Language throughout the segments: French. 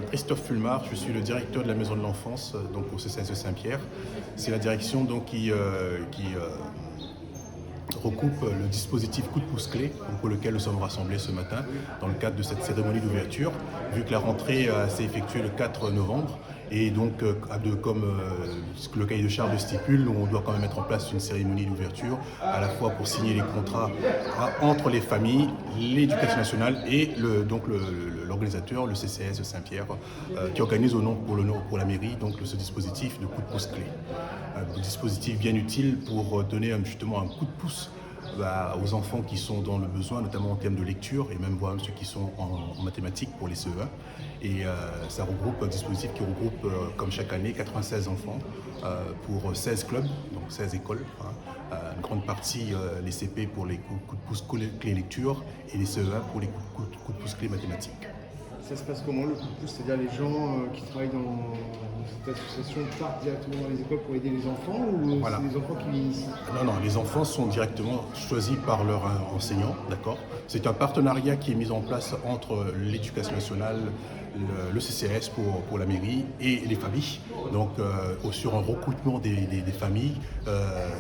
Christophe Fulmar, je suis le directeur de la Maison de l'Enfance au CCAS de Saint-Pierre. C'est la direction qui recoupe le dispositif Coup de pouce clé pour lequel nous sommes rassemblés ce matin dans le cadre de cette cérémonie d'ouverture, vu que la rentrée s'est effectuée le 4 novembre. Et donc, comme le cahier de charge le stipule, on doit quand même mettre en place une cérémonie d'ouverture, à la fois pour signer les contrats entre les familles, l'éducation nationale et l'organisateur, le CCAS de Saint-Pierre, qui organise pour la mairie ce dispositif de coup de pouce clé. Un dispositif bien utile pour donner justement un coup de pouce aux enfants qui sont dans le besoin, notamment en termes de lecture, et même ceux qui sont en mathématiques pour les CE1. Et ça regroupe un dispositif qui regroupe, comme chaque année, 96 enfants pour 16 clubs, donc 16 écoles. Une grande partie les CP pour les coups de pouce clé lecture et les CE1 pour les coups de pouce clé mathématiques. Ça se passe comment le coup de pouce? C'est-à-dire les gens qui travaillent dans cette association partent directement dans les écoles pour aider les enfants ou Voilà. c'est les enfants qui l'initient? Non, les enfants sont directement choisis par leur enseignant, d'accord. C'est un partenariat qui est mis en place entre l'éducation nationale, le CCAS pour la mairie et les familles, sur un recrutement des familles,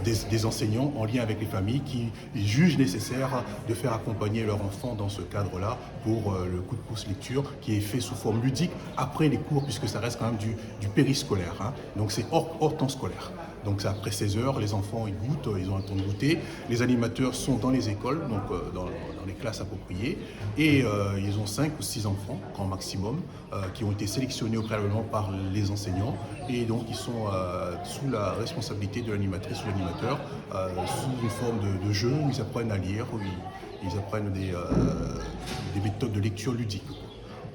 des enseignants en lien avec les familles qui jugent nécessaire de faire accompagner leur enfant dans ce cadre-là pour le coup de pouce lecture qui est fait sous forme ludique après les cours, puisque ça reste quand même du périscolaire, donc c'est hors temps scolaire. Donc c'est après 16 heures, les enfants ils goûtent, ils ont un temps de goûter. Les animateurs sont dans les écoles, dans les classes appropriées. Et ils ont 5 ou 6 enfants, grand maximum, qui ont été sélectionnés préalablement par les enseignants. Et donc ils sont sous la responsabilité de l'animatrice ou l'animateur, sous une forme de jeu où ils apprennent à lire, où ils apprennent des méthodes de lecture ludique.